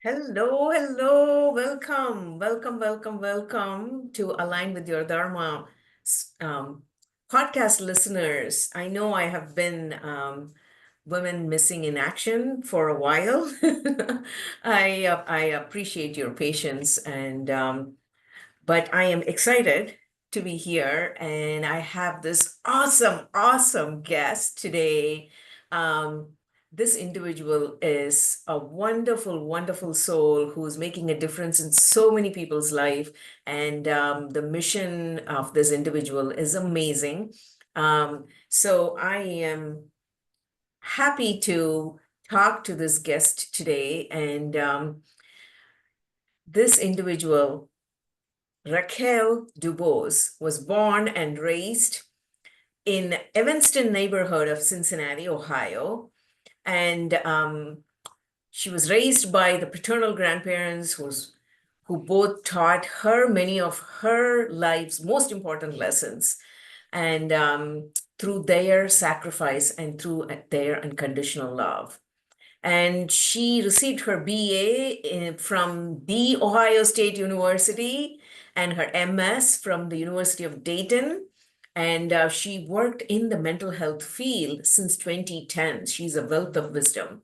Hello, hello, welcome to Align with Your Dharma um, podcast listeners. I know I have been women missing in action for a while. I appreciate your patience but I am excited to be here, and I have this awesome guest today. Um, this individual is a wonderful soul who's making a difference in so many people's life, and the mission of this individual is amazing. So I am happy to talk to this guest today, and this individual, Rachael DuBose, was born and raised in Evanston neighborhood of Cincinnati, Ohio. And she was raised by the paternal grandparents who both taught her many of her life's most important lessons. And through their sacrifice and through their unconditional love. And she received her BA from the Ohio State University and her MS from the University of Dayton. And she worked in the mental health field since 2010. She's a wealth of wisdom.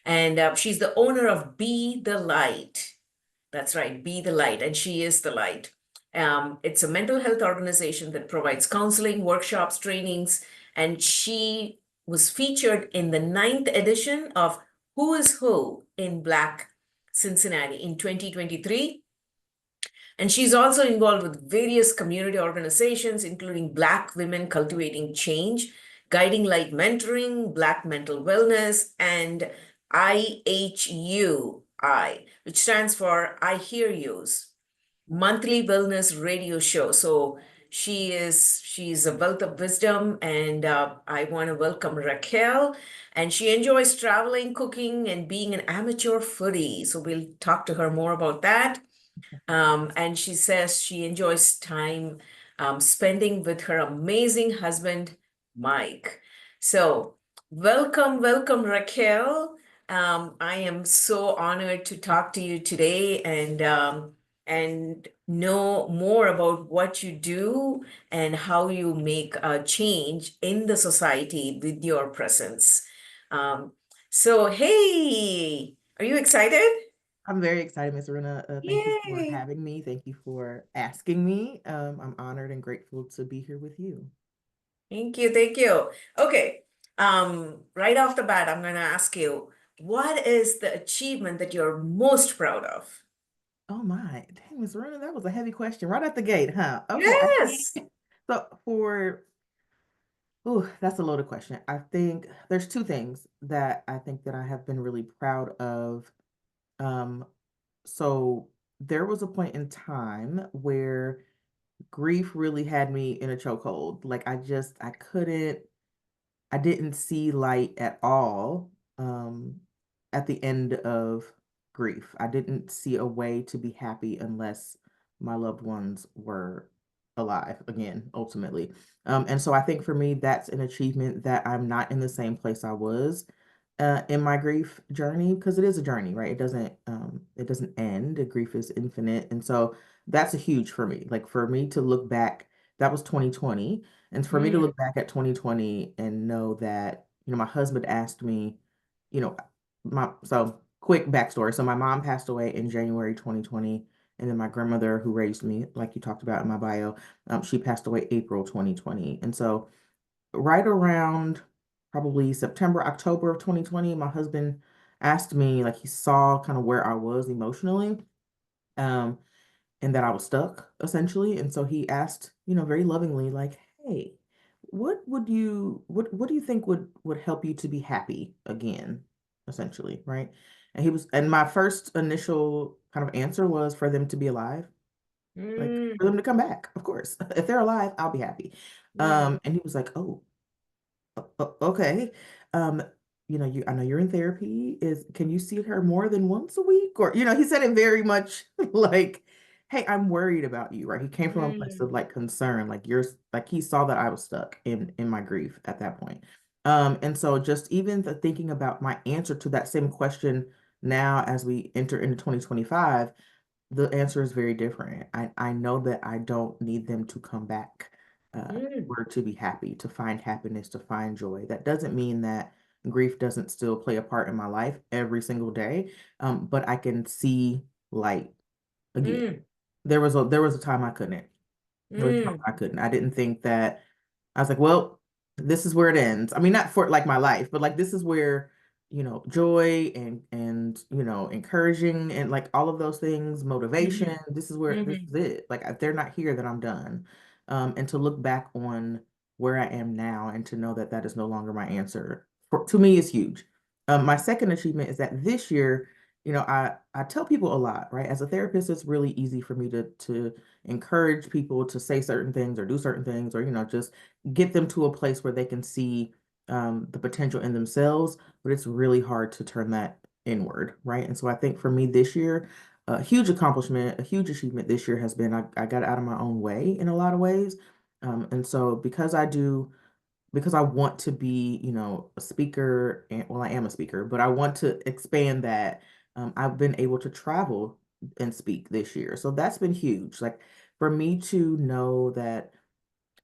And she's the owner of Be the Light. That's right, Be the Light. And she is the light. It's a mental health organization that provides counseling, workshops, trainings. And she was featured in the ninth edition of Who is Who in Black Cincinnati in 2023. And she's also involved with various community organizations, including Black Women Cultivating Change, Guiding Light Mentoring, Black Mental Wellness, and I.H.U, which stands for I Hear Yous, monthly wellness radio show. So she's a wealth of wisdom, and I want to welcome Rachael. And she enjoys traveling, cooking, and being an amateur foodie. So we'll talk to her more about that. And she says she enjoys time spending with her amazing husband, Mike. So, welcome, Rachael. I am so honored to talk to you today and know more about what you do and how you make a change in the society with your presence. Um, so, hey, are you excited? I'm very excited, Ms. Rena. Thank you for Yay! having me. Thank you for asking me. I'm honored and grateful to be here with you. Thank you, thank you. Okay, right off the bat, I'm gonna ask you, what is the achievement that you're most proud of? Oh my, dang, Ms. Rena, that was a heavy question right at the gate, huh? Okay, I think Yes. so. That's a loaded question. I think there's two things that I think that I have been really proud of. Um, so there was a point in time where grief really had me in a chokehold. Like I didn't see light at all at the end of grief. I didn't see a way to be happy unless my loved ones were alive again, ultimately. And so I think for me, that's an achievement that I'm not in the same place I was in my grief journey, because it is a journey, right? It doesn't end. The grief is infinite, and so that's a huge for me. Like for me to look back, that was 2020, and for me to Mm, look back at 2020 and know that, my husband asked me, you know, so quick backstory. So my mom passed away in January 2020, and then my grandmother, who raised me, like you talked about in my bio, she passed away April 2020. And so right around probably September, October of 2020, my husband asked me, like he saw kind of where I was emotionally, um, and that I was stuck essentially. And so he asked, very lovingly, like, hey, what do you think would help you to be happy again, essentially, right? And my first initial kind of answer was for them to be alive, like for mm, them to come back, of course. If they're alive, I'll be happy. mm, And he was like, oh, okay. Um, I know you're in therapy. Can you see her more than once a week? Or, he said it very much like, hey, I'm worried about you, right? He came from a place mm, of like concern, like he saw that I was stuck in my grief at that point. And so just even thinking about my answer to that same question Now, as we enter into 2025, the answer is very different. I know that I don't need them to come back Mm, or to be happy, to find happiness, to find joy. That doesn't mean that grief doesn't still play a part in my life every single day, but I can see light again. mm, There was a time I couldn't. There was a time mm, I couldn't. I didn't think that I was like, well, this is where it ends. I mean, not for like my life, but like this is where, joy and encouraging and like all of those things, motivation, mhm, this mhm, is it. Like if they're not here, then I'm done. And to look back on where I am now and to know that that is no longer my answer to me is huge. My second achievement is that this year, I tell people a lot, right? As a therapist, it's really easy for me to encourage people to say certain things or do certain things or just get them to a place where they can see the potential in themselves, but it's really hard to turn that inward, right? And so I think for me this year, a huge accomplishment, a huge achievement this year has been I got out of my own way in a lot of ways. And so because I want to be, a speaker, and well, I am a speaker, but I want to expand that. I've been able to travel and speak this year. So that's been huge. Like for me to know that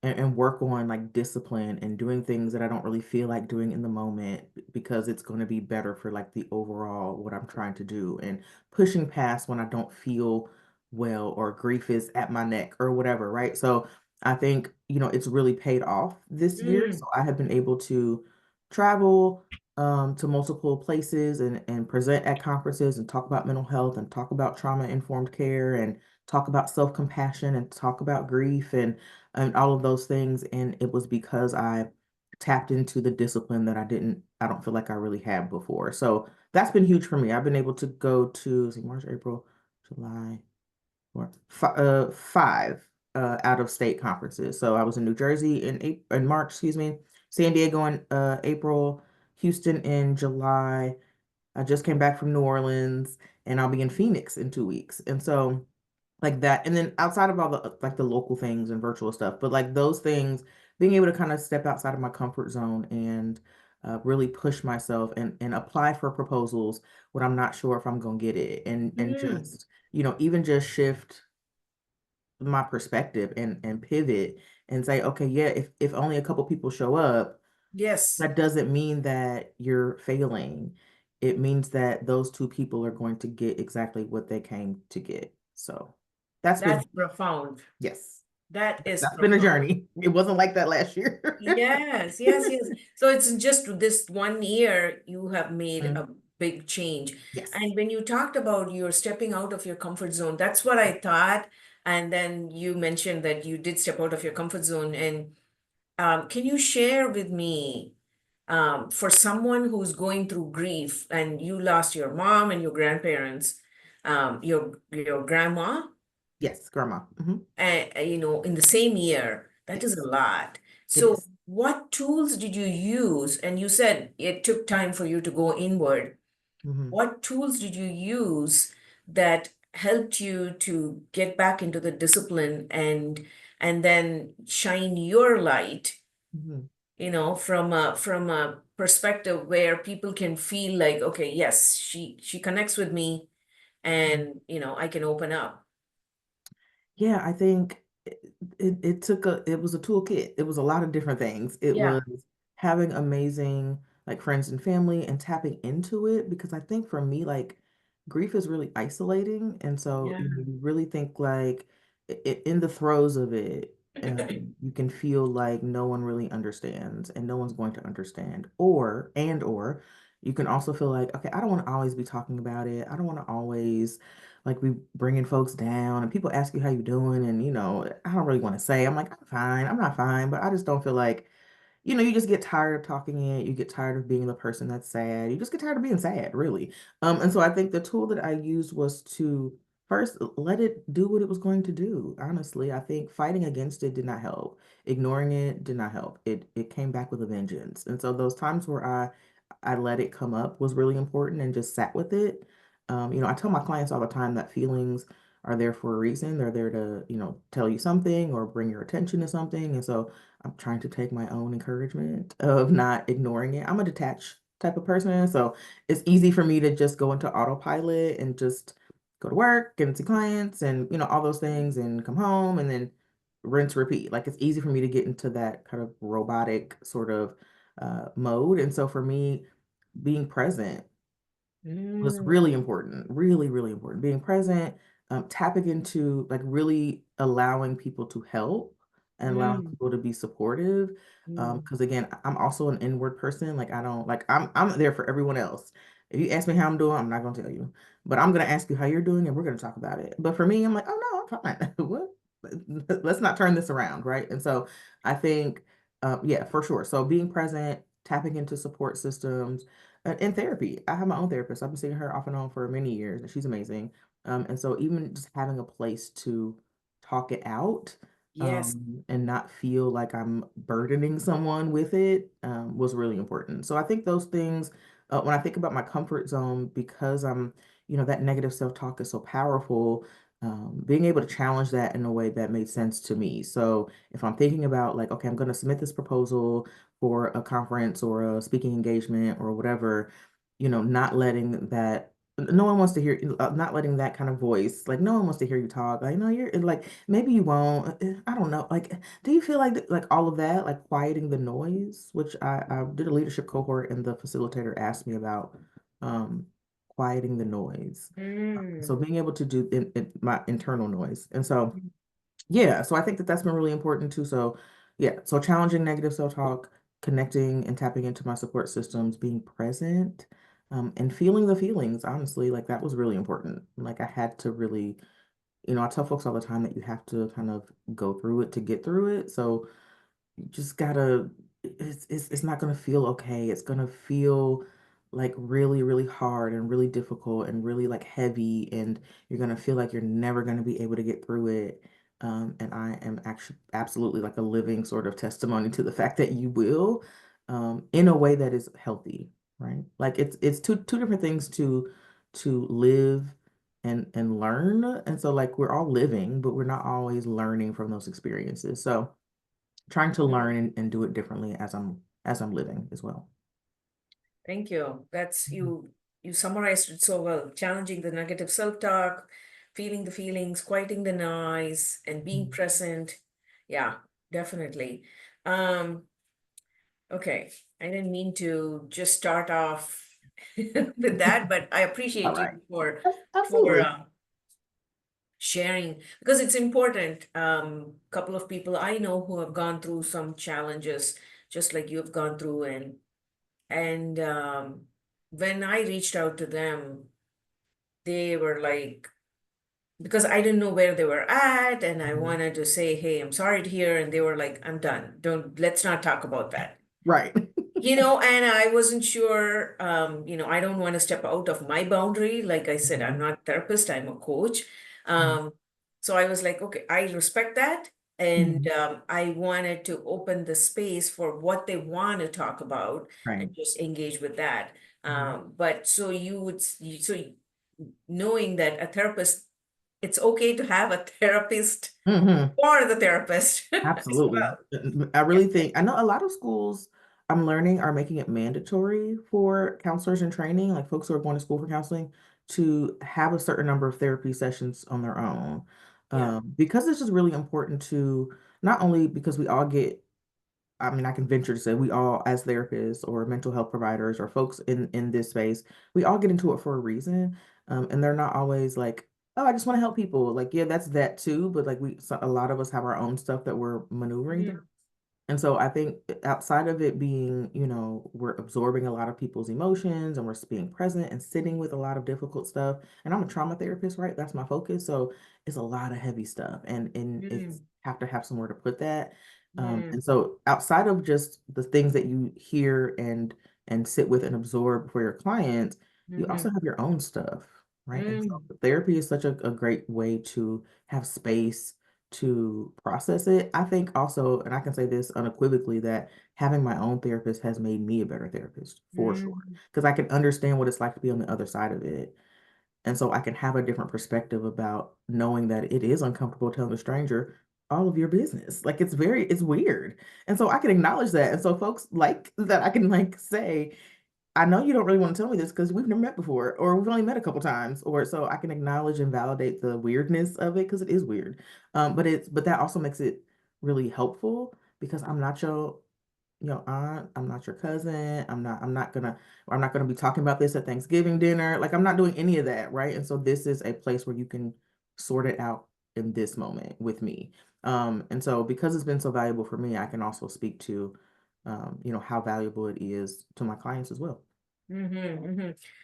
and work on like discipline and doing things that I don't really feel like doing in the moment because it's going to be better for like the overall what I'm trying to do and pushing past when I don't feel well or grief is at my neck or whatever, right? So I think, it's really paid off this year. So mm, I have been able to travel to multiple places and present at conferences and talk about mental health and talk about trauma-informed care and talk about self-compassion and talk about grief and all of those things. And it was because I tapped into the discipline that I don't feel like I really had before. So that's been huge for me. I've been able to go to, see, March, April, July, five out of state conferences. So I was in New Jersey in March, excuse me, San Diego in April, Houston in July. I just came back from New Orleans, and I'll be in Phoenix in 2 weeks. And so like that, and then outside of all the like the local things and virtual stuff, but like those things, being able to kind of step outside of my comfort zone and really push myself and apply for proposals when I'm not sure if I'm gonna get it, and mm. just even just shift my perspective and pivot and say, okay, yeah, if only a couple people show up, Yes, that doesn't mean that you're failing. It means that those two people are going to get exactly what they came to get. So that's been that's profound. yes, That is that's been a profound. journey. It wasn't like that last year. Yes, yes, yes. So it's just this 1 year you have made Mm, a big change. yes. And when you talked about you're stepping out of your comfort zone, that's what I thought. And then you mentioned that you did step out of your comfort zone. And can you share with me, for someone who's going through grief and you lost your mom and your grandparents, your grandma, Yes, grandma. in the same year, that is Yes, a lot. it So, is. what tools did you use? And you said it took time for you to go inward. Hmm. What tools did you use that helped you to get back into the discipline and then shine your light, Hmm. from a perspective where people can feel like, okay, yes, she connects with me, and I can open up. Yeah, I think it was a toolkit. It was a lot of different things. It Yeah, was having amazing like friends and family and tapping into it because I think for me like grief is really isolating, and so yeah. you really think like in the throes of it, you can feel like no one really understands and no one's going to understand, or you can also feel like, okay, I don't want to always be talking about it. I don't want to always like we bringing folks down and people ask you how you doing, and I don't really want to say I'm like I'm fine, I'm not fine, but I just don't feel like you just get tired of talking it, you get tired of being the person that's sad, you just get tired of being sad, really. And so I think the tool that I used was to first let it do what it was going to do. Honestly, I think fighting against it did not help, ignoring it did not help. It came back with a vengeance. And so those times where I let it come up was really important and just sat with it. I tell my clients all the time that feelings are there for a reason. They're there to, tell you something or bring your attention to something. And so I'm trying to take my own encouragement of not ignoring it. I'm a detached type of person. So it's easy for me to just go into autopilot and just go to work and see clients and, all those things and come home and then rinse, repeat. Like it's easy for me to get into that kind of robotic sort of mode. And so for me, being present was Mm, really important, really, really important. Being present, tapping into like really allowing people to help and allowing mm, people to be supportive. mm, Because again, I'm also an inward person. Like I don't like I'm there for everyone else. If you ask me how I'm doing, I'm not gonna tell you, but I'm gonna ask you how you're doing, and we're gonna talk about it. But for me, I'm like, oh no, I'm fine. What? Let's not turn this around, right? And so I think, yeah, for sure. So being present, tapping into support systems in therapy. I have my own therapist. I've been seeing her off and on for many years, and she's amazing. And so even just having a place to talk it out, yes. and not feel like I'm burdening someone with it, was really important. So I think those things, when I think about my comfort zone, because that negative self-talk is so powerful. Being able to challenge that in a way that made sense to me. So if I'm thinking about like, okay, I'm going to submit this proposal for a conference or a speaking engagement or whatever, not letting that, no one wants to hear, not letting that kind of voice, like no one wants to hear you talk. Like, no, you're like, maybe you won't. I don't know. Like, do you feel like all of that, like quieting the noise, which I did a leadership cohort and the facilitator asked me about, um, quieting the noise. So Mm, being able to do my internal noise. And so, yeah, so I think that that's been really important too. So, yeah, so challenging negative self-talk, connecting and tapping into my support systems, being present, and feeling the feelings, honestly, like that was really important. Like I had to really, I tell folks all the time that you have to kind of go through it to get through it. So you just gotta, it's not gonna feel okay. It's gonna feel like really, really hard and really difficult and really like heavy, and you're gonna feel like you're never gonna be able to get through it. And I am actually absolutely like a living sort of testimony to the fact that you will, in a way that is healthy, right? Like it's two different things to live and learn. And so like we're all living, but we're not always learning from those experiences. So trying to mm. learn and do it differently as I'm living as well. Thank you. That's Mhm. you summarized it so well. Challenging the negative self-talk, feeling the feelings, quieting the noise, and being Mhm. present. Yeah, definitely. Um, okay. I didn't mean to just start off with that, but I All appreciate you right. for Absolutely. sharing because it's important. Couple of people I know who have gone through some challenges, just like you have gone through, and when I reached out to them, they were like, because I didn't know where they were at, and I Mhm. wanted to say, "Hey, I'm sorry to hear," and they were like, "I'm done. Let's not talk about that." Right. And I wasn't sure, I don't want to step out of my boundary. Like I said, I'm Mhm. not a therapist, I'm a coach. Mhm. Um, so I was like, okay, I respect that. And Mhm. I wanted to open the space for what they want to talk about and Right. just engage with that. Mhm. But so knowing that a therapist, it's okay to have a therapist Mhm. or the therapist as Absolutely. well. I Yeah. really think I know a lot of schools I'm learning are making it mandatory for counselors in training, like folks who are going to school for counseling, to have a certain number of therapy sessions on their own. Yeah. Because this is really important to not only because we all get, I mean, I can venture to say we all, as therapists or mental health providers or folks in this space, we all get into it for a reason, and they're not always like, oh, I just want to help people. Like, yeah, that's that too, but like a lot of us have our own stuff that we're maneuvering through. And so I think outside of it being, we're absorbing a lot of people's emotions and we're being present and sitting with a lot of difficult stuff. And I'm a trauma therapist, right? That's my focus. So it's a lot of heavy stuff and it's Mm, have to have somewhere to put that. mm, And so outside of just the things that you hear and sit with and absorb for your clients, you also mhm, have your own stuff, right? And so mm, therapy is such a great way to have space to process it. I think also, and I can say this unequivocally, that having my own therapist has made me a better therapist for sure. mm, Because I can understand what it's like to be on the other side of it. And so I can have a different perspective about knowing that it is uncomfortable telling a stranger all of your business. Like it's weird. And so I can acknowledge that. And so folks like that I can like say, I know you don't really want to tell me this because we've never met before, or we've only met a couple times, or so I can acknowledge and validate the weirdness of it because it is weird. But that also makes it really helpful because I'm not your aunt, I'm not your cousin, I'm not gonna be talking about this at Thanksgiving dinner. Like I'm not doing any of that, right? And so this is a place where you can sort it out in this moment with me. And so because it's been so valuable for me, I can also speak to how valuable it is to my clients as well.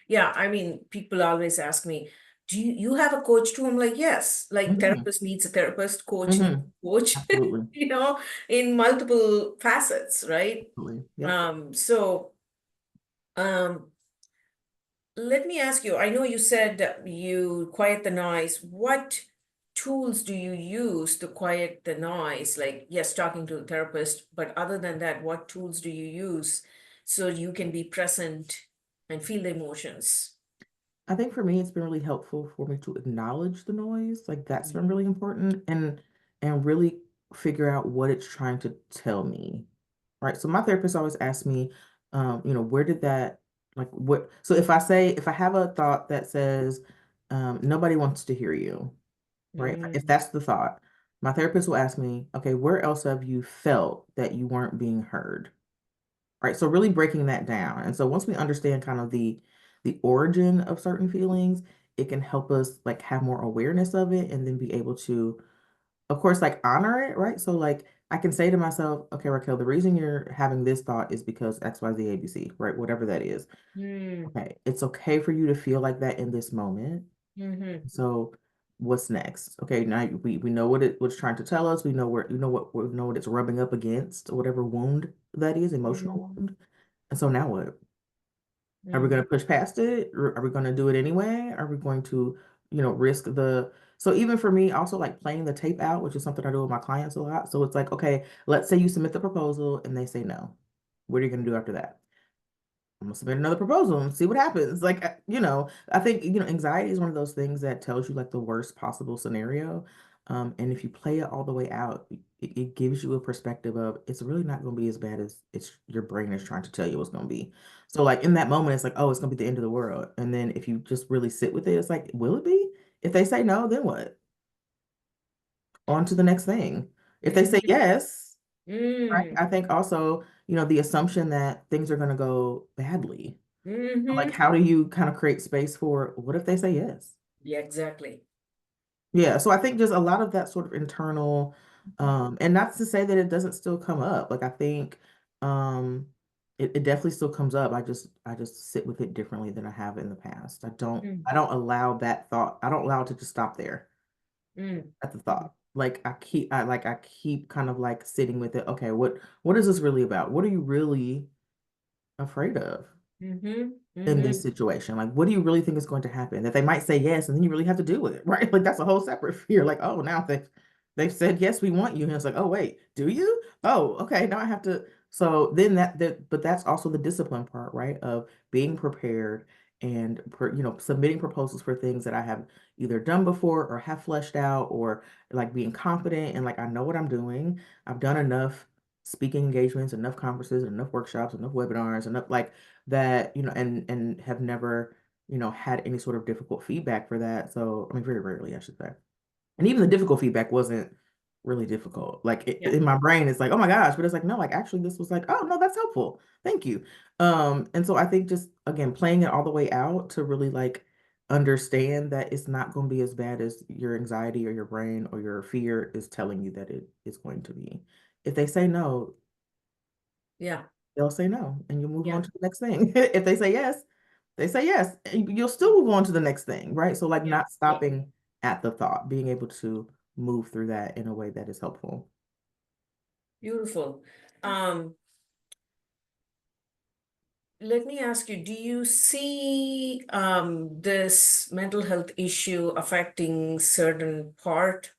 Yeah, I mean, people always ask me, do you have a coach too? I'm like, yes, like Hmm. therapist needs a therapist, coach needs Hmm. a coach, Absolutely. you know, in multiple facets, right? Absolutely. Yep. So let me ask you, I know you said that you quiet the noise. What tools do you use to quiet the noise? Like, yes, talking to a therapist, but other than that, what tools do you use so you can be present and feel the emotions? I think for me, it's been really helpful for me to acknowledge the noise. Like that's been Mhm. really important and really figure out what it's trying to tell me. Right. So my therapist always asks me, where did that like what so if I have a thought that says, nobody wants to hear you, right? If Mm, that's the thought, my therapist will ask me, okay, where else have you felt that you weren't being heard? Right. So really breaking that down. And so once we understand kind of the origin of certain feelings, it can help us like have more awareness of it and then be able to, of course, like honor it, right? So like I can say to myself, okay, Raquel, the reason you're having this thought is because X, Y, Z, A, B, C, right? Whatever that is. mm, Okay. It's okay for you to feel like that in this moment. mhm, So what's next? Okay, now we know what it's trying to tell us. We know where we know what it's rubbing up against, whatever wound that is, emotional mm, wound. And so now what? Are we going mhm, to push past it? Or are we going to do it anyway? Are we going to, risk so even for me, also like playing the tape out, which is something I do with my clients a lot. So it's like, okay, let's say you submit the proposal and they say no. What are you going to do after that? I'm gonna submit another proposal and see what happens. Like, I think, anxiety is one of those things that tells you like the worst possible scenario. And if you play it all the way out, it gives you a perspective of it's really not going to be as bad as it's your brain is trying to tell you it's going to be. So like in that moment, it's like, oh, it's going to be the end of the world. And then if you just really sit with it, it's like, will it be? If they say no, then what? On to the next thing. If they say mhm, yes, right? mm, I think also, the assumption that things are going to go badly. Like, mhm. how do you kind of create space for what if they say yes? Yeah, exactly. Yeah, so I think just a lot of that sort of internal, and not to say that it doesn't still come up. Like I think um it definitely still comes up. I just sit with it differently than I have in the past. Mm, I don't allow that thought, I don't allow it to just stop there mm, at the thought. Like I keep kind of like sitting with it. Okay, what is this really about? What are you really afraid of mhm, in this mhm, situation? Like, what do you really think is going to happen? That they might say yes, and then you really have to do it, right? Like that's a whole separate fear. Like, oh, now they've said yes, we want you, and it's like, oh wait, do you? Oh, okay, now I have to. So then but that's also the discipline part, right? Of being prepared and submitting proposals for things that I have either done before or have fleshed out, or like being confident and like I know what I'm doing. I've done enough speaking engagements, enough conferences, enough workshops, enough webinars, enough like that, and have never, had any sort of difficult feedback for that. So, I mean, very rarely, I should say. And even the difficult feedback wasn't really difficult. Like yeah, in my brain, it's like, oh my gosh, but it's like, no, like actually this was like, oh no, that's helpful. Thank you. And so I think just again, playing it all the way out to really like understand that it's not going to be as bad as your anxiety or your brain or your fear is telling you that it is going to be. If they say no, yeah, they'll say no and you'll move yeah, on to the next thing. If they say yes, they say yes, and you'll still move on to the next thing, right? So like yeah, not yeah. stopping at the thought, being able to move through that in a way that is helpful. Beautiful. Um, Let me ask you, do you see this mental health issue affecting certain part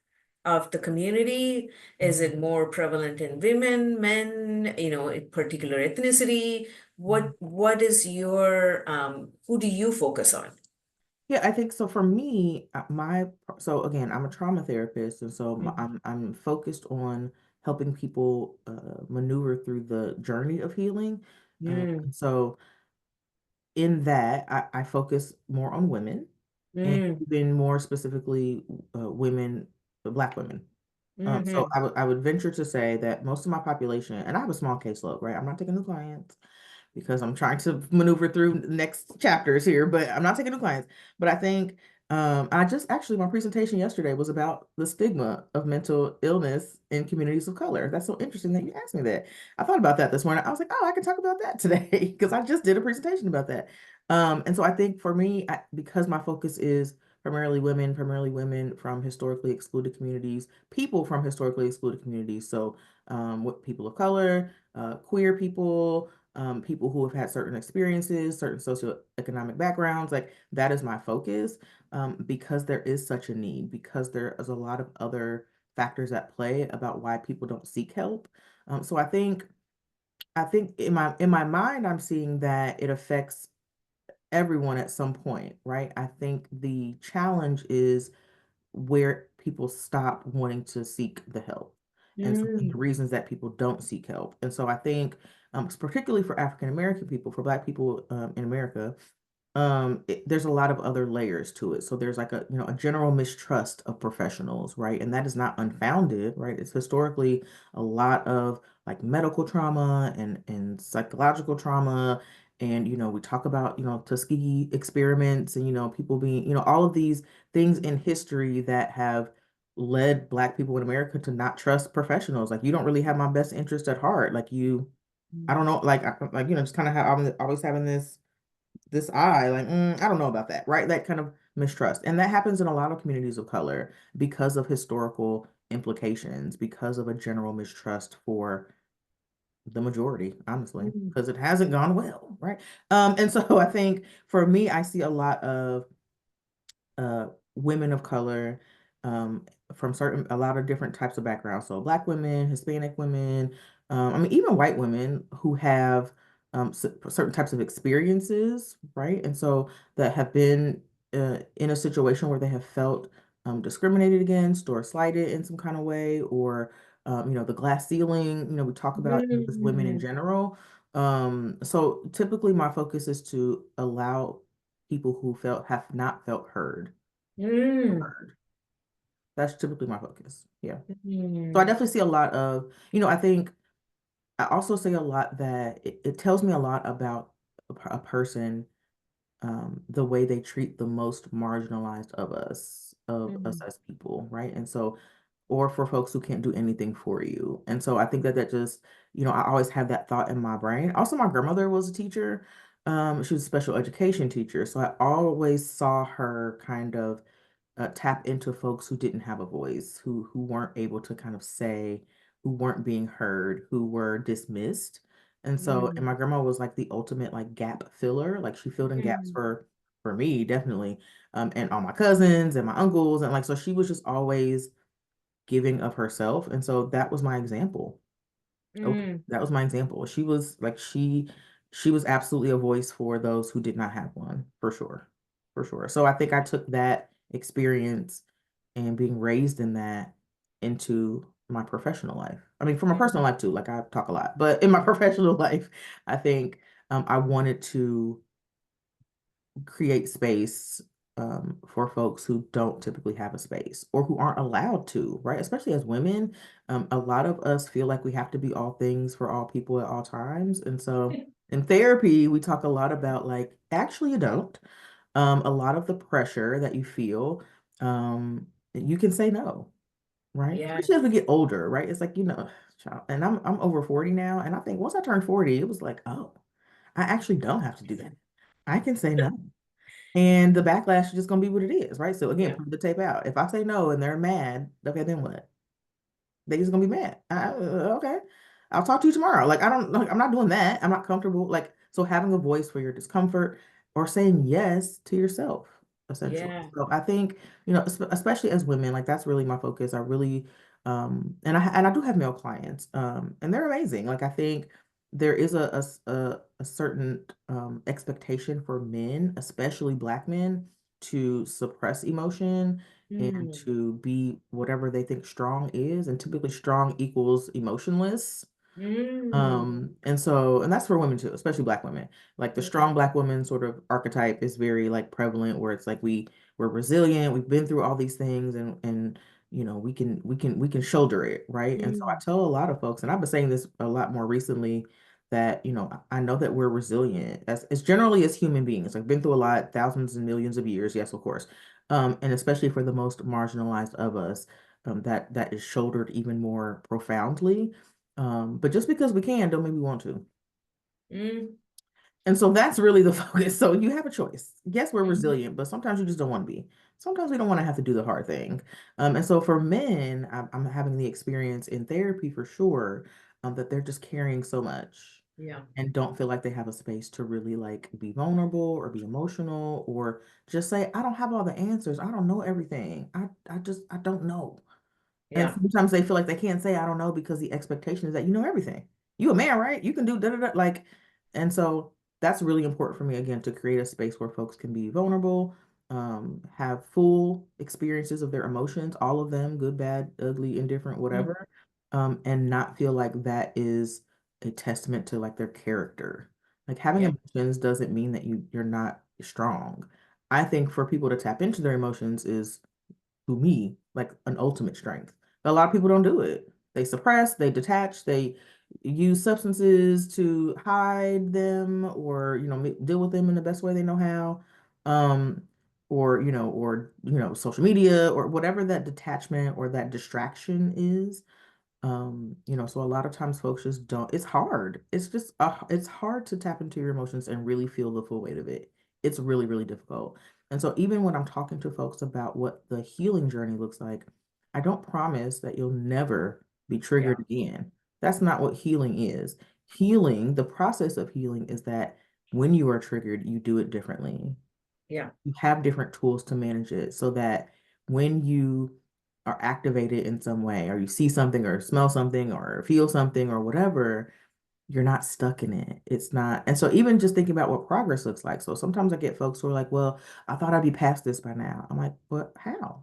of the community? Is it more prevalent in women, men, a particular ethnicity? What is your who do you focus on? Yeah, I think so. For me, so again, I'm a trauma therapist, and so Mhm. I'm focused on helping people maneuver through the journey of healing. Mm, And so in that I focus more on women and Mm, even more specifically women, Black women. So hmm I would venture to say that most of my population, and I have a small caseload, right? I'm not taking new clients because I'm trying to maneuver through the next chapters here, but I'm not taking new clients. But I think I just actually my presentation yesterday was about the stigma of mental illness in communities of color. That's so interesting that you asked me that. I thought about that this morning. I was like, oh, I can talk about that today because I just did a presentation about that. And so I think for me, because my focus is primarily women from historically excluded communities, people from historically excluded communities. So with people of color, queer people, people who have had certain experiences, certain socioeconomic backgrounds, like that is my focus, because there is such a need, because there is a lot of other factors at play about why people don't seek help. So I think in my mind, I'm seeing that it affects everyone at some point, right? I think the challenge is where people stop wanting to seek the help and some of the mm, reasons that people don't seek help. And so I think, particularly for African American people, for Black people in America, there's a lot of other layers to it. So there's like a, a general mistrust of professionals, right? And that is not unfounded, right? It's historically a lot of like medical trauma and psychological trauma. And, we talk about, Tuskegee experiments and, people being, all of these things in history that have led Black people in America to not trust professionals. Like, you don't really have my best interest at heart. Like I don't know, like, just kind of have, I'm always having this eye, like, I don't know about that, right? That kind of mistrust. And that happens in a lot of communities of color because of historical implications, because of a general mistrust for the majority, honestly, mm, because it hasn't gone well, right? And so I think for me, I see a lot of uh, women of color um, from a lot of different types of backgrounds. So Black women, Hispanic women, I mean, even white women who have certain types of experiences, right? And so that have been in a situation where they have felt discriminated against or slighted in some kind of way, or the glass ceiling. We talk about as women in mm, general. So typically, my focus is to allow people who have not felt heard. mm, Heard. That's typically my focus. Yeah. So I mm, definitely see a lot of, I think I also say a lot that it tells me a lot about a person, the way they treat the most marginalized of us mm, as people, right? And so, or for folks who can't do anything for you. And so I think that just, I always have that thought in my brain. Also, my grandmother was a teacher. She was a special education teacher. So I always saw her kind of tap into folks who didn't have a voice, who weren't able to kind of say, who weren't being heard, who were dismissed. And so, and mm, my grandma was like the ultimate like gap filler. Like she filled in gaps mm, for me, definitely. And all my cousins and my uncles. And like so she was just always giving of herself. And so that was my example. Oh, mm, that was my example. She was like she was absolutely a voice for those who did not have one, for sure. For sure. So I think I took that experience and being raised in that into my professional life. I mean, for my personal mm, life too, like I talk a lot, but in my professional life, I think I wanted to create space for folks who don't typically have a space or who aren't allowed to, right? Especially as women, a lot of us feel like we have to be all things for all people at all times. And so in therapy, we talk a lot about like, actually, you don't. A lot of the pressure that you feel, you can say no, right? Especially as we yes, get older, right? It's like, child, and I'm over 40 now, and I think once I turned 40, it was like, oh, I actually don't have to do that. I can say no. And the backlash is just gonna be what it is, right? So again, yeah, put the tape out. If I say no and they're mad, okay, then what? They just gonna be mad. Okay, I'll talk to you tomorrow. Like I don't, like, I'm not doing that. I'm not comfortable. Like so, having a voice for your discomfort or saying yes to yourself, essentially. yeah, So I think especially as women, like that's really my focus. I really, and I do have male clients, and they're amazing. Like I think there is a certain expectation for men, especially Black men, to suppress emotion and mm, to be whatever they think strong is. And typically, strong equals emotionless. Mm. And that's for women too, especially Black women. Like the strong Black woman sort of archetype is very like prevalent, where it's like we're resilient, we've been through all these things, and we can shoulder it, right? And so I Mm. tell a lot of folks, and I've been saying this a lot more recently, that I know that we're resilient as generally as human beings. Like been through a lot, thousands and millions of years, yes, of course. And especially for the most marginalized of us, that is shouldered even more profoundly. But just because we can don't mean we want to. Mm. And so that's really the focus. So you have a choice. Yes, we're Mm. resilient, but sometimes you just don't want to be. Sometimes we don't want to have to do the hard thing. And so for men, I'm having the experience in therapy for sure, that they're just carrying so much Yeah. and don't feel like they have a space to really like be vulnerable or be emotional or just say, I don't have all the answers. I don't know everything. I don't know. And Yeah. sometimes they feel like they can't say I don't know because the expectation is that you know everything. You a man, right? You can do da da da like, and so that's really important for me again to create a space where folks can be vulnerable, have full experiences of their emotions, all of them, good, bad, ugly, indifferent, Mm. whatever, and not feel like that is a testament to like their character. Like having Yeah. emotions doesn't mean that you're not strong. I think for people to tap into their emotions is to me like an ultimate strength. But a lot of people don't do it. They suppress, they detach, they use substances to hide them or deal with them in the best way they know how. Or social media or whatever that detachment or that distraction is. So a lot of times folks just don't, it's hard. It's hard to tap into your emotions and really feel the full weight of it. It's really, really difficult. And so even when I'm talking to folks about what the healing journey looks like, I don't promise that you'll never be Yeah. triggered again. That's not what healing is. Healing, the process of healing is that when you are triggered, you do it differently. Yeah. You have different tools to manage it so that when you are activated in some way, or you see something, or smell something, or feel something, or whatever, you're not stuck in it. It's not. And so, even just thinking about what progress looks like. So, sometimes I get folks who are like, well, I thought I'd be past this by now. I'm like, but how?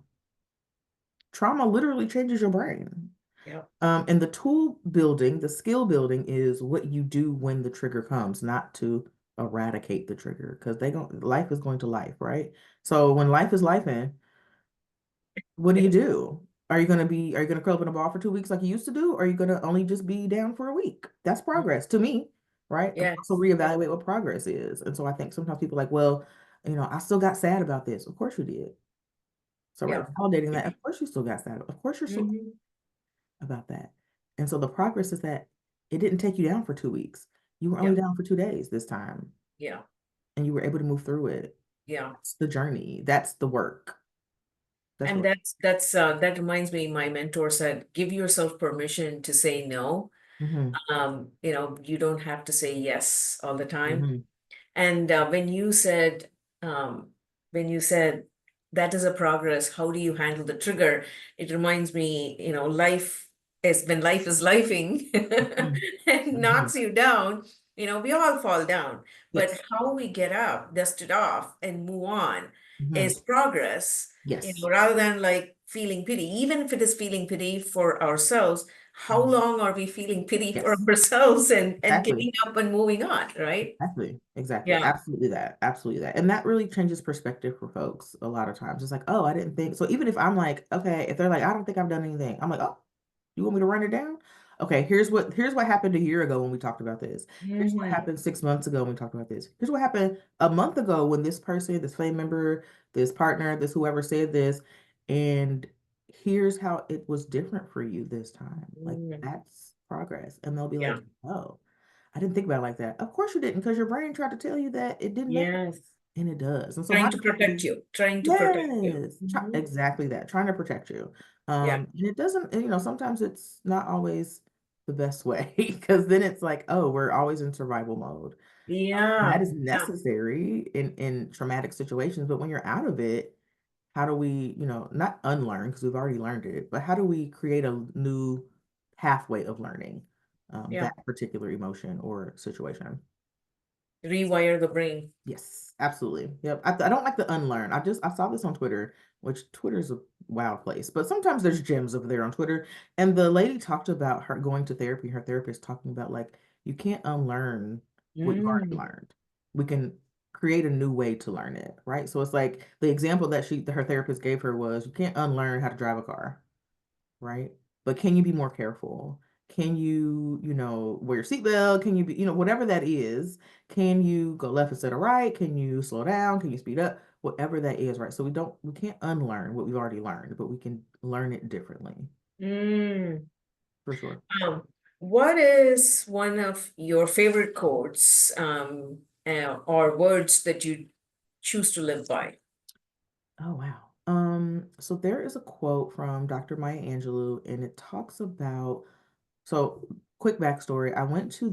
Trauma literally changes your brain. Yeah. And the tool building, the skill building is what you do when the trigger comes, not to eradicate the trigger because life is going to life, right? So when life is life in, what do you do? Are you gonna curl up in a ball for 2 weeks like you used to do? Or are you gonna only just be down for a week? That's Mm. progress to me, right? And also Yes. Yeah. reevaluate what progress is. And so I think sometimes people are like, well, I still got sad about this. Of course you did. So right, Yeah. validating that, of course you still got sad. Of course you're still Hmm. about that. And so the progress is that it didn't take you down for 2 weeks. You were Yeah. only down for 2 days this time, Yeah. and you were able to move through it. Yeah. That's the journey. That's the work. That's And what. that reminds me, my mentor said, give yourself permission to say no. Hmm. You don't have to say yes all the time. Hmm. And um, when you said that is a progress, how do you handle the trigger? It reminds me, life is when life is lifing Hmm. and Hmm. knocks you down, we all fall down. But Yes. how we get up, dust it off, and move on Hmm. is progress, Yes. rather than like feeling pity. Even if it is feeling pity for ourselves, how Mhm. long are we feeling pity for Yes. ourselves and Exactly. getting up and moving on, right? Exactly. Exactly. Yeah. Absolutely that. Absolutely that. And that really changes perspective for folks a lot of times. It's like, oh, I didn't think. So even if I'm like, okay, if they're like, I don't think I've done anything, I'm like, oh, you want me to run it down? Okay, here's what happened a year ago when we talked about this. Here's what Hmm. happened 6 months ago when we talked about this. Here's what happened a month ago when this person, this family member, this partner, this whoever said this, and here's how it was different for you this time. Like Mm. that's progress. And they'll be like, Yeah. oh, I didn't think about it like that. Of course you didn't, because your brain tried to tell you that it didn't matter. Yes. And it does. And so Trying my to job protect is, you. Trying to protect you. yes, Mhm. exactly that, trying to protect you. Yeah. And it doesn't, sometimes it's not always the best way because then it's like, oh, we're always in survival mode. That Yeah. is Yeah. necessary in traumatic situations, but when you're out of it, how do we, not unlearn because we've already learned it, but how do we create a new pathway of learning Yeah. that particular emotion or situation? Rewire the brain. Yes, absolutely. Yep. I don't like the unlearn. I saw this on Twitter, which Twitter's a wild place. But sometimes there's gems over there on Twitter. And the lady talked about her going to therapy, her therapist talking about like, you can't unlearn what you've already Mm. learned. We can create a new way to learn it, right? So it's like the example that her therapist gave her was you can't unlearn how to drive a car, right? But can you be more careful? Can you, wear your seatbelt? Can you be, whatever that is, can you go left instead of right? Can you slow down? Can you speed up? Whatever that is, right? So we can't unlearn what we've already learned, but we can learn it differently, Mm. for sure. Um, what is one of your favorite quotes or words that you choose to live by? Oh, wow. So there is a quote from Dr. Maya Angelou, and it talks about, so quick backstory. I went to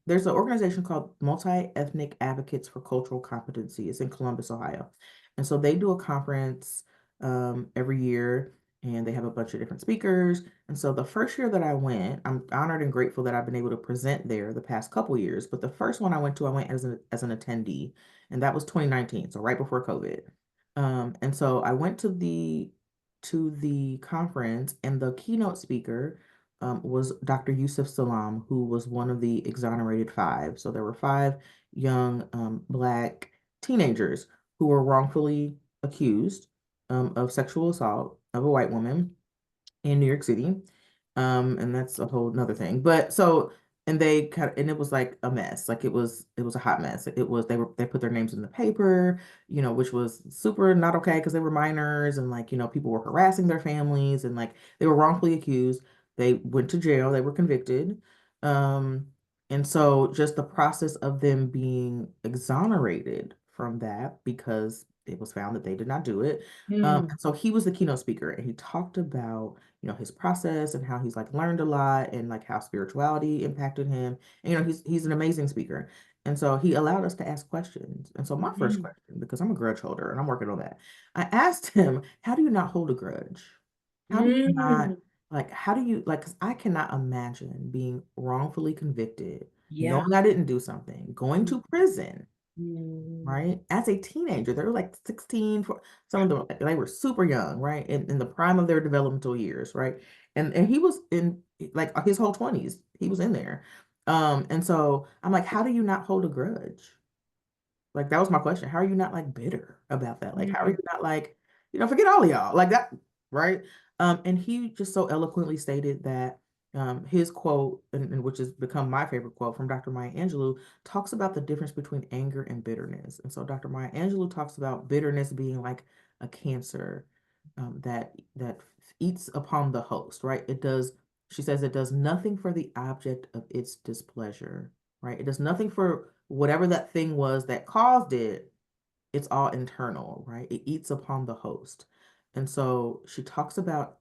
there's an organization called Multi-Ethnic Advocates for Cultural Competency. It's in Columbus, Ohio. And so they do a conference every year, and they have a bunch of different speakers. And so the first year that I went, I'm honored and grateful that I've been able to present there the past couple years. But the first one I went to, I went as an attendee, and that was 2019, so right before COVID. And so I went to the conference, and the keynote speaker was Dr. Yusuf Salam, who was one of the exonerated five. So there were five young Black teenagers who were wrongfully accused of sexual assault of a white woman in New York City. And that's a whole nother thing. But so, and and it was like a mess. Like it was a hot mess. They put their names in the paper, which was super not okay because they were minors and like, people were harassing their families and like they were wrongfully accused. They went to jail, they were convicted. Um, and so just the process of them being exonerated from that because it was found that they did not do it. Mm. And so he was the keynote speaker and he talked about his process and how he's like learned a lot and like how spirituality impacted him. And he's an amazing speaker. And so he allowed us to ask questions. And so my first Mm. question, because I'm a grudge holder and I'm working on that, I asked him, how do you not hold a grudge? How do you not Mm. like how do you like because I cannot imagine being wrongfully convicted, Yeah. knowing I didn't do something, going to prison, Mm. right? As a teenager, they were like 16, for some of them, they were super young, right? In the prime of their developmental years, right? And he was in like his whole 20s, he was in there. And so I'm like, how do you not hold a grudge? Like that was my question. How are you not like bitter about that? Like, how are you Mm. not like, forget all of y'all like that, right? And he just so eloquently stated that his quote, and which has become my favorite quote from Dr. Maya Angelou, talks about the difference between anger and bitterness. And so Dr. Maya Angelou talks about bitterness being like a cancer that eats upon the host, right? She says it does nothing for the object of its displeasure, right? It does nothing for whatever that thing was that caused it. It's all internal, right? It eats upon the host. And so she talks about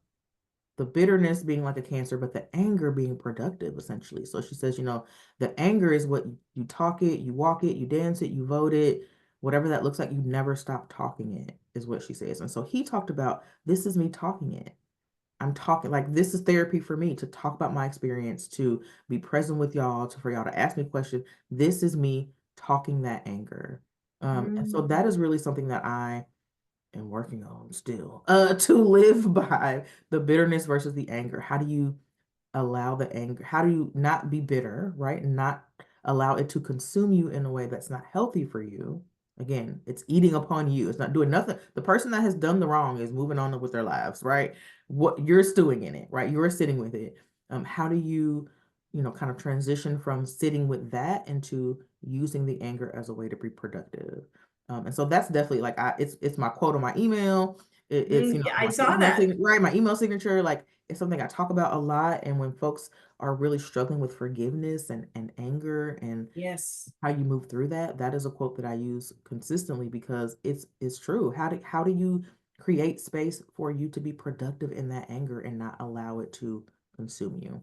the bitterness being like a cancer, but the anger being productive, essentially. So she says, the anger is what you talk it, you walk it, you dance it, you vote it, whatever that looks like, you never stop talking it, is what she says. And so he talked about this is me talking it. I'm talking like this is therapy for me to talk about my experience, to be present with y'all, for y'all to ask me questions. This is me talking that anger. And so that Mm. is really something that I am working on still, to live by the bitterness versus the anger. How do you allow the anger? How do you not be bitter, right? And not allow it to consume you in a way that's not healthy for you. Again, it's eating upon you. It's not doing nothing. The person that has done the wrong is moving on with their lives, right? What you're stewing in it, right? You're sitting with it. How do you, kind of transition from sitting with that into using the anger as a way to be productive? And so that's definitely like it's my quote on my email. It's Mm. Yeah, I my saw email that. signature, right? My email signature, like it's something I talk about a lot. And when folks are really struggling with forgiveness and anger and Yes. how you move through that, that is a quote that I use consistently because it's true. How do you create space for you to be productive in that anger and not allow it to consume you?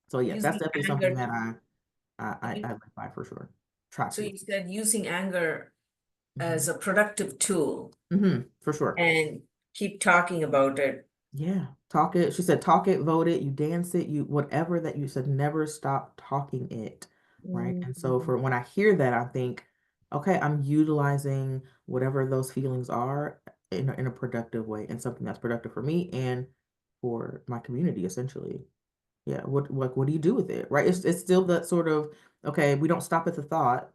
So yeah, that's Using definitely something anger. that I live by for sure. Try So to. you said using anger Hmm. as a productive tool For sure. and keep talking about it. Yeah, talk it. She said, talk it, vote it, you dance it, you whatever that you said, never stop talking it, right? And so Mm. for when I hear that, I think, okay, I'm utilizing whatever those feelings are in a productive way and something that's productive for me and for my community, essentially. Yeah. What do you do with it? Right. It's still that sort of, okay, we don't stop at the thought.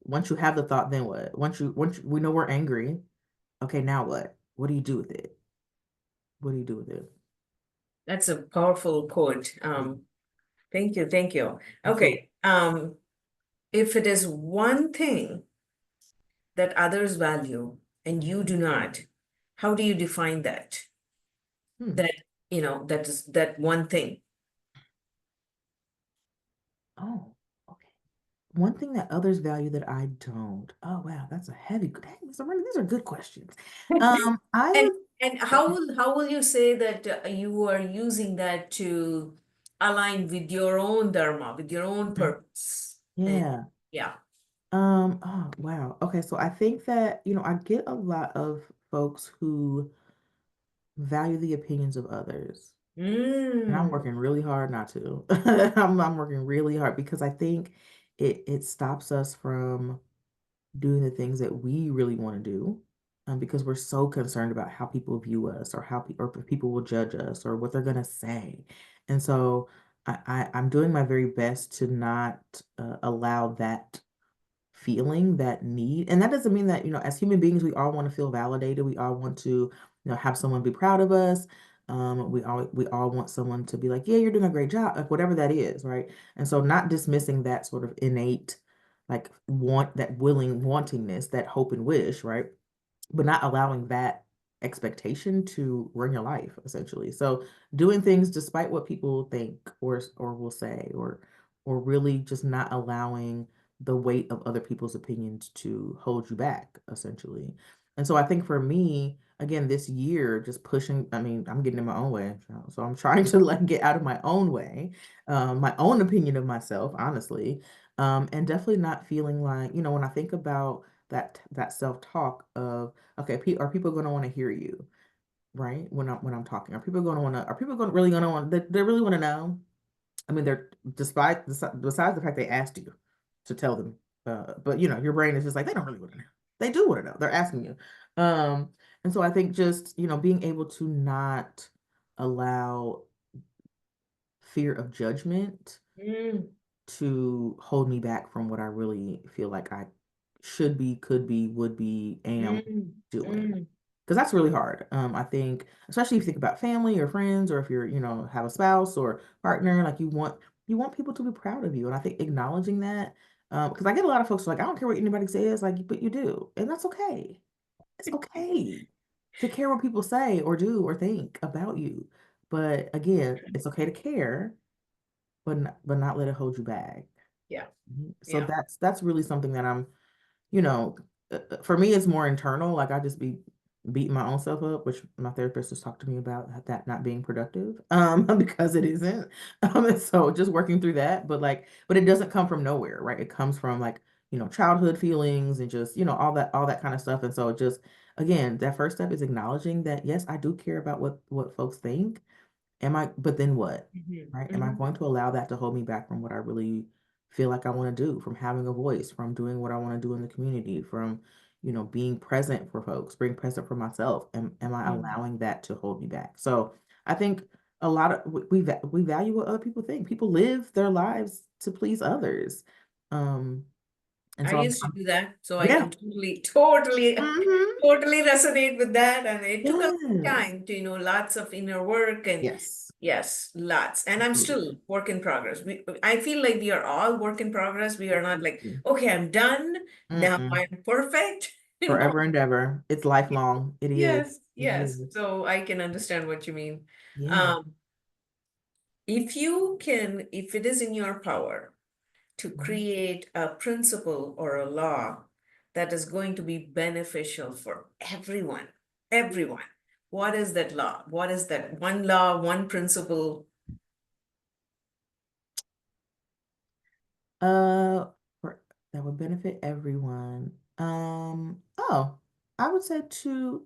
Once you have the thought, then what? We know we're angry. Okay, now what? What do you do with it? What do you do with it? That's a powerful quote. Thank you, thank you. Absolutely. Okay, if it is one thing that others value and you do not, how do you define that? Hmm. That, that is that one thing. Oh, okay. One thing that others value that I don't. Oh, wow, that's a heavy. Dang, Mr. Running, these are good questions. I And would. and how will you say that you are using that to align with your own dharma, with your own purpose? And Yeah. yeah. Oh, wow. Okay, so I think that, I get a lot of folks who value the opinions of others. And I'm Mm, working really hard not to. I'm working really hard because I think it stops us from doing the things that we really want to do, because we're so concerned about how people view us or or if people will judge us or what they're gonna say. And so I'm doing my very best to not allow that feeling, that need. And that doesn't mean that, as human beings, we all want to feel validated. We all want to, have someone be proud of us. We all want someone to be like, yeah, you're doing a great job, like whatever that is, right? And so not dismissing that sort of innate, like that wantingness, that hope and wish, right? But not allowing that expectation to run your life, essentially. So doing things despite what people think or will say, or really just not allowing the weight of other people's opinions to hold you back, essentially. And so I think for me, again, this year, just pushing, I mean, I'm getting in my own way. So I'm trying to like get out of my own way, my own opinion of myself, honestly. And definitely not feeling like, when I think about that self-talk of, okay, are people going to want to hear you, right? When I'm talking, are people going really going to want, they really want to know? I mean, they're besides the fact they asked you to tell them, but your brain is just like, they don't really want to know. They do want to know. They're asking you. Um, and so I think just, being able to not allow fear of judgment mm, to hold me back from what I really feel like I should be, could be, would be, am mm, doing. mm. Because that's really hard. I think, especially if you think about family or friends, or if you're, have a spouse or partner, like you want people to be proud of you. And I think acknowledging that, because I get a lot of folks who are like, I don't care what anybody says, like, but you do, and that's okay. It's okay to care what people say or do or think about you. But again, it's okay to care, but not let it hold you back. Yeah, So yeah. that's really something that I'm, you know, for me, it's more internal. Like I just be beating my own self up, which my therapist has talked to me about that not being productive, because it isn't. And so just working through that, but it doesn't come from nowhere, right? It comes from like, childhood feelings and just, all that kind of stuff. And so just, again, that first step is acknowledging that, yes, I do care about what folks think. But then what? Mhm, Right? Am I mhm, going to allow that to hold me back from what I really feel like I want to do, from having a voice, from doing what I want to do in the community, from, being present for folks, being present for myself? Am I mhm. allowing that to hold me back? So I think a lot of we value what other people think. People live their lives to please others. Um, and I so used to do that, so I yeah. can totally, totally, Hmm. totally resonate with that. And it took a long Yeah. time to, lots of inner work and Yes. yes, lots. And I'm Absolutely. still work in progress. I feel like we are all work in progress. We are not like, Absolutely. okay, I'm done. Now Mm-mm. I'm perfect. Forever and ever. It's lifelong. It is. Yes, It yes. is. So I can understand what you mean. Yeah. Um, if it is in your power to Mhm. create a principle or a law that is going to be beneficial for everyone, everyone, what is that law? What is that one law, one principle? Uh, that would benefit everyone. Oh, I would say to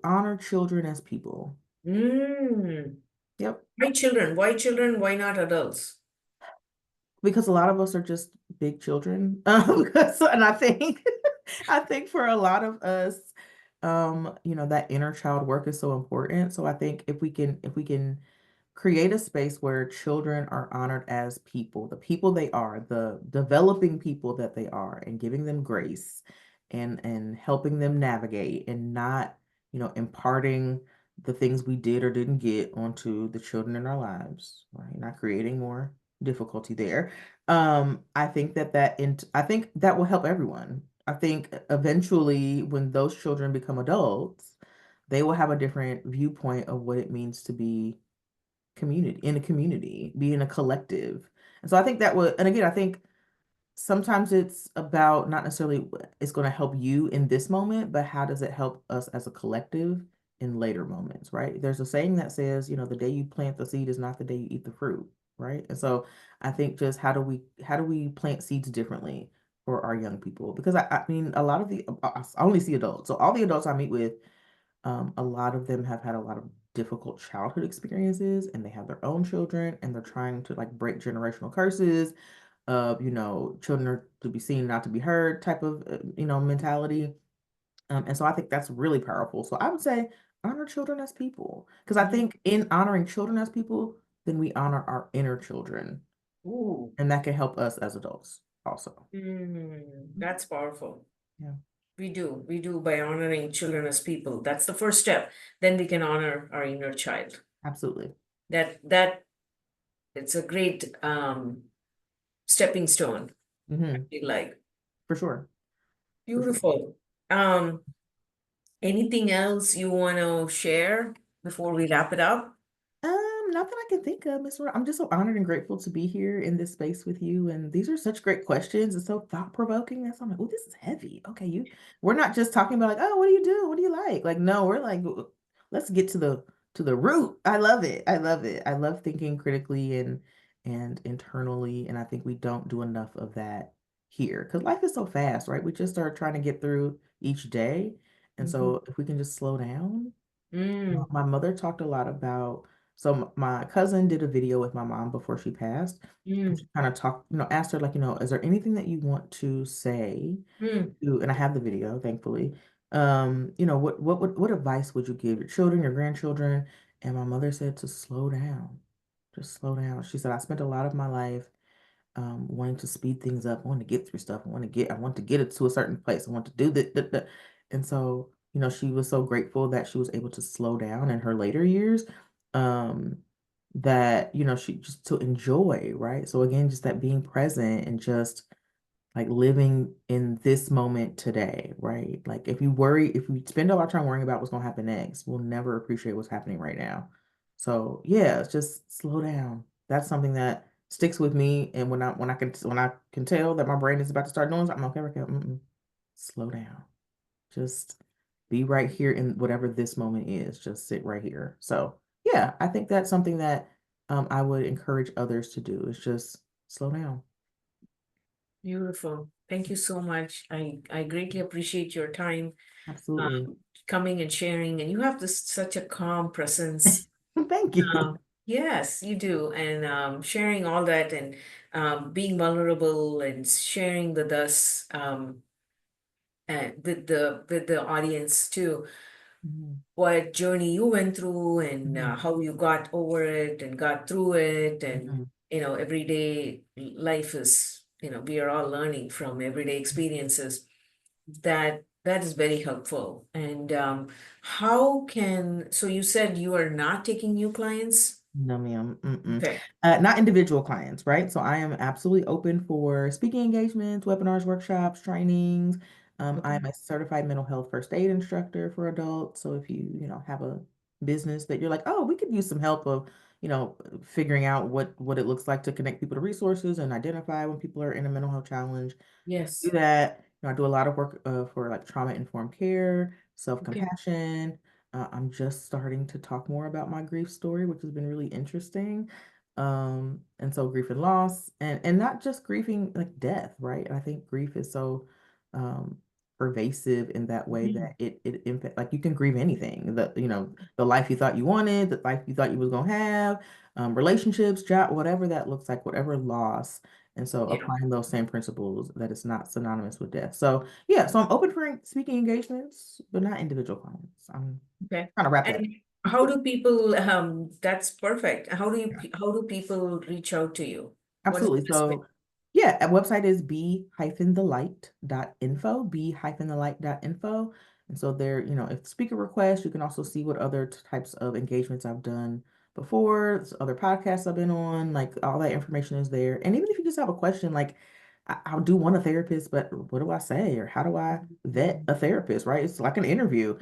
honor children as people. Mm. Yep. Why children? Why children? Why not adults? Because a lot of us are just big children. And I think I think for a lot of us, that inner child work is so important. So I think if we can create a space where children are honored as people, the people they are, the developing people that they are, and giving them grace and helping them navigate and not, imparting the things we did or didn't get onto the children in our lives, right? Not creating more difficulty there. I think that will help everyone. I think eventually when those children become adults, they will have a different viewpoint of what it means to be in a community, be in a collective. And so I think that would, and again, I think sometimes it's about not necessarily it's going to help you in this moment, but how does it help us as a collective in later moments, right? There's a saying that says, the day you plant the seed is not the day you eat the fruit, right? And so I think just how do we plant seeds differently for our young people? Because I mean, a lot of I only see adults. So all the adults I meet with, a lot of them have had a lot of difficult childhood experiences and they have their own children and they're trying to like break generational curses of, children are to be seen, not to be heard type of, mentality. And so I think that's really powerful. So I would say honor children as people. Because I Mhm. think in honoring children as people, then we honor our inner children. Ooh, And that can help us as adults also. that's powerful. Yeah, We do by honoring children as people. That's the first step. Then we can honor our inner child. absolutely. That it's a great stepping stone, I Hmm. feel like. For sure. For sure. Beautiful. Um, Anything else you want to share before we wrap it up? Not that I can think of, Miss Ro. I'm just so honored and grateful to be here in this space with you. And these are such great questions and so thought-provoking. That's I'm like, oh, this is heavy. Okay, we're not just talking about like, oh, what do you do? What do you like? Like, no, we're like, let's get to the root. I love it. I love it. I love thinking critically and internally. And I think we don't do enough of that here because life is so fast, right? We just are trying to get through each day. And Mhm. so if we can just slow down. Mm, My mother talked a lot about, so my cousin did a video with my mom before she passed. And mm, she kind of talked, asked her like, is there anything that you want to say mm. to, and I have the video, thankfully. What advice would you give your children, your grandchildren? And my mother said to slow down, just slow down. She said, I spent a lot of my life wanting to speed things up. I want to get through stuff. I want to get it to a certain place. I want to do that. And so, she was so grateful that she was able to slow down in her later years. That, she just to enjoy, right? So again, just that being present and just like living in this moment today, right? Like if we spend all our time worrying about what's going to happen next, we'll never appreciate what's happening right now. So yeah, it's just slow down. That's something that sticks with me. And when I can tell that my brain is about to start doing something, I'm okay, okay, slow down. Just be right here in whatever this moment is. Just sit right here. So yeah, I think that's something that I would encourage others to do is just slow down. Beautiful. Thank you so much. I greatly appreciate your time Absolutely. um, coming and sharing. And you have this such a calm presence. Thank you. Yes, you do. And sharing all that and being vulnerable and sharing with us and with the audience too, Mhm, what journey you went through and mhm, how you got over it and got through it. And, mhm. everyday life is, we are all learning from everyday experiences. That is very helpful. And so you said you are not taking new clients? No, ma'am. Mm-mm. Okay. Not individual clients, right? So I am absolutely open for speaking engagements, webinars, workshops, trainings. I Okay. am a certified mental health first aid instructor for adults. So if you have a business that you're like, oh, we could use some help of, figuring out what it looks like to connect people to resources and identify when people are in a mental health challenge, do Yes. that. I do a lot of work for like trauma-informed care, Okay. self-compassion. I'm just starting to talk more about my grief story, which has been really interesting. And so grief and loss, and not just grieving like death, right? And I think grief is so um, pervasive in that way Mhm. that it impact like you can grieve anything. The life you thought you wanted, the life you thought you was gonna have, relationships, job, whatever that looks like, whatever loss. And so Yeah. applying those same principles, that it's not synonymous with death. So yeah, so I'm open for speaking engagements, but not individual clients. I'm Okay. trying to wrap that. And how do people, that's perfect. How do people reach out to you? What is the Absolutely. best way? So yeah, our website is b-thelight.info, b-thelight.info. And so there, if speaker requests, you can also see what other types of engagements I've done before, other podcasts I've been on, like all that information is there. And even if you just have a question, like I do want a therapist, but what do I say? Or how do I vet a therapist, right? It's like an interview.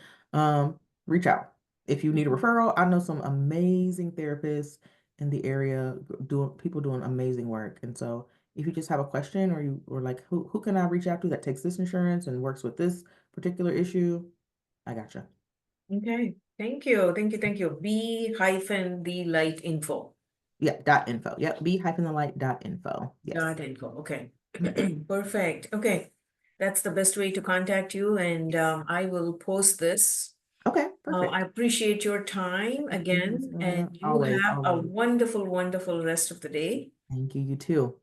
Reach out. If you need a referral, I know some amazing therapists in the area doing amazing work. And so if you just have a question or like who can I reach out to that takes this insurance and works with this particular issue, I gotcha. Okay. Thank you. Thank you. Thank you. B-the light info. Yeah, .info. Yep, b-thelight.info. Yes. .info. Okay. Mhm. Perfect. Okay. That's the best way to contact you. And I will post this. Okay, I perfect. appreciate your time Thank you, Ms. again, and Lorna. you Always, have a always. wonderful, wonderful rest of the day. Thank you, you too.